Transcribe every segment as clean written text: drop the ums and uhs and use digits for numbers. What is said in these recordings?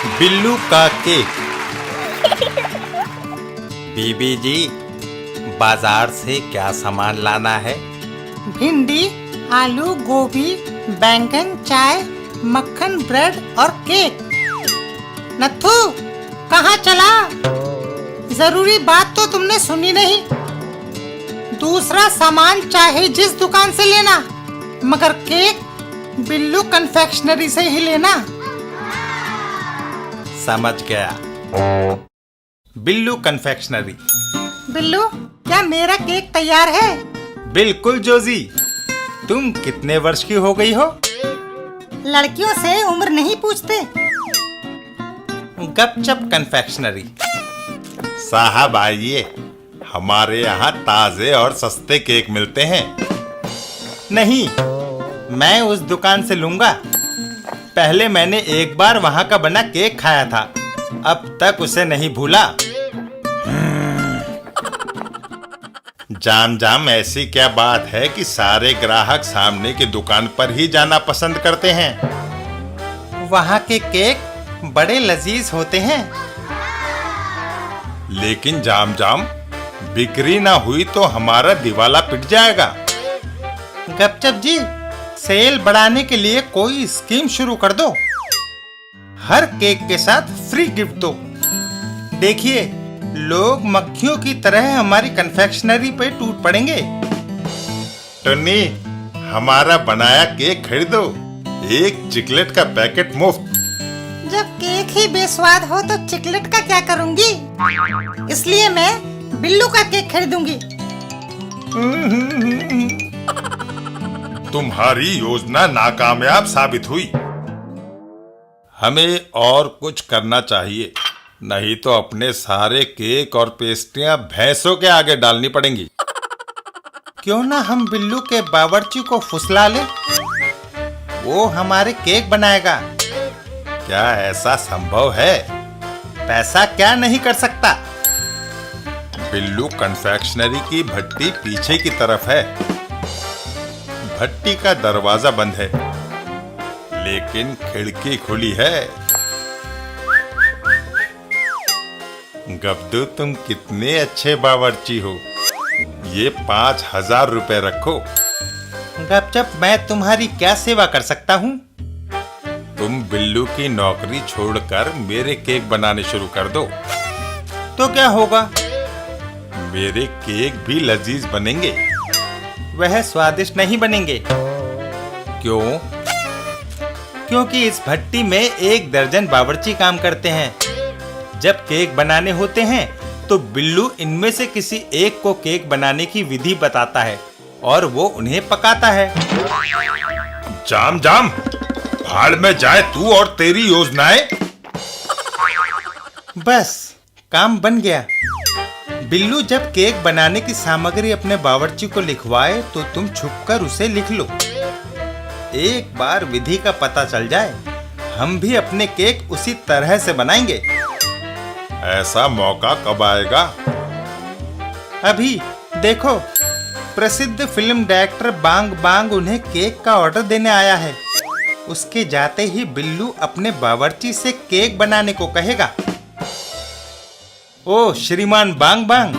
बिल्लू का केक। बीबी जी, बाजार से क्या सामान लाना है? भिंडी, आलू, गोभी, बैंगन, चाय, मक्खन, ब्रेड और केक। नथु, कहाँ चला? जरूरी बात तो तुमने सुनी नहीं। दूसरा सामान चाहे जिस दुकान से लेना, मगर केक बिल्लू कन्फेक्शनरी से ही लेना। समझ गया। बिल्लू कन्फेक्शनरी। बिल्लू, क्या मेरा केक तैयार है? बिल्कुल जोजी। तुम कितने वर्ष की हो गई हो? लड़कियों से उम्र नहीं पूछते। गपचप कन्फेक्शनरी। साहब आइए, हमारे यहाँ ताजे और सस्ते केक मिलते हैं। नहीं, मैं उस दुकान से लूंगा। पहले मैंने एक बार वहां का बना केक खाया था, अब तक उसे नहीं भूला। जाम जाम, ऐसी क्या बात है कि सारे ग्राहक सामने की दुकान पर ही जाना पसंद करते हैं? वहाँ के केक बड़े लजीज होते हैं। लेकिन जाम जाम, बिक्री ना हुई तो हमारा दिवाला पिट जाएगा। गपचप जी, सेल बढ़ाने के लिए कोई स्कीम शुरू कर दो। हर केक के साथ फ्री गिफ्ट दो। देखिए, लोग मक्खियों की तरह हमारी कन्फेक्शनरी पे टूट पड़ेंगे। टन्नी, हमारा बनाया केक खरीदो, एक चिकलेट का पैकेट मुफ्त। जब केक ही बेस्वाद हो तो चिकलेट का क्या करूंगी? इसलिए मैं बिल्लू का केक खरीदूंगी। तुम्हारी योजना नाकामयाब साबित हुई। हमें और कुछ करना चाहिए, नहीं तो अपने सारे केक और पेस्ट्रियां भैंसों के आगे डालनी पड़ेंगी। क्यों ना हम बिल्लू के बावर्ची को फुसला ले, वो हमारे केक बनाएगा। क्या ऐसा संभव है? पैसा क्या नहीं कर सकता। बिल्लू कन्फेक्शनरी की भट्टी पीछे की तरफ है। भट्टी का दरवाजा बंद है, लेकिन खिड़की खुली है। गब्दू, तुम कितने अच्छे बावर्ची हो। ये 5,000 रुपए रखो। गपचप, मैं तुम्हारी क्या सेवा कर सकता हूँ? तुम बिल्लू की नौकरी छोड़कर मेरे केक बनाने शुरू कर दो। तो क्या होगा? मेरे केक भी लजीज बनेंगे। वह स्वादिष्ट नहीं बनेंगे। क्यों? क्योंकि इस भट्टी में 1 दर्जन बावर्ची काम करते हैं। जब केक बनाने होते हैं तो बिल्लू इनमें से किसी एक को केक बनाने की विधि बताता है और वो उन्हें पकाता है। जाम जाम, भाड़ में जाए तू और तेरी योजनाएं। बस, काम बन गया। बिल्लू जब केक बनाने की सामग्री अपने बावर्ची को लिखवाए तो तुम छुपकर उसे लिख लो। एक बार विधि का पता चल जाए, हम भी अपने केक उसी तरह से बनाएंगे। ऐसा मौका कब आएगा? अभी देखो, प्रसिद्ध फिल्म डायरेक्टर बांग बांग उन्हें केक का ऑर्डर देने आया है। उसके जाते ही बिल्लू अपने बावर्ची से केक बनाने को कहेगा। ओ श्रीमान बांग बांग,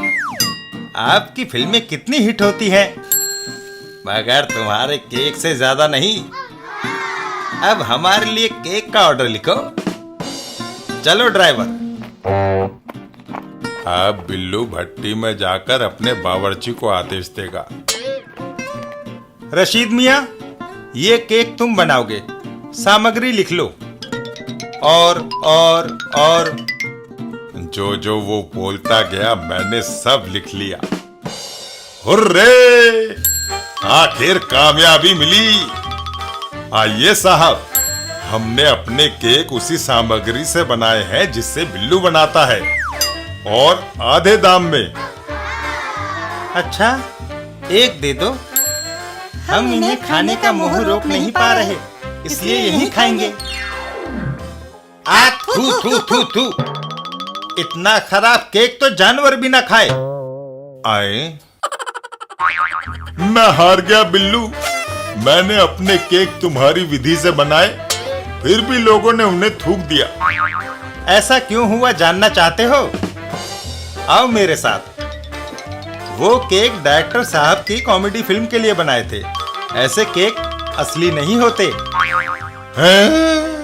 आपकी फिल्में कितनी हिट होती हैं, मगर तुम्हारे केक से ज्यादा नहीं। अब हमारे लिए केक का ऑर्डर लिखो। चलो ड्राइवर। अब बिल्लू भट्टी में जाकर अपने बावर्ची को आदेश देगा। रशीद मियाँ, ये केक तुम बनाओगे, सामग्री लिख लो। और जो जो वो बोलता गया मैंने सब लिख लिया। हुर्रे! आखिर कामयाबी मिली। आइए साहब, हमने अपने केक उसी सामग्री से बनाए हैं जिससे बिल्लू बनाता है, और आधे दाम में। अच्छा, एक दे दो। हम इन्हें खाने का मोह रोक नहीं पा रहे, इसलिए यही खाएंगे। आ थू थू थू थू, इतना खराब केक तो जानवर भी ना खाए। आए, मैं हार गया बिल्लू। मैंने अपने केक तुम्हारी विधि से बनाए, फिर भी लोगों ने उन्हें थूक दिया। ऐसा क्यों हुआ जानना चाहते हो? आओ मेरे साथ। वो केक डायरेक्टर साहब की कॉमेडी फिल्म के लिए बनाए थे। ऐसे केक असली नहीं होते। हैं?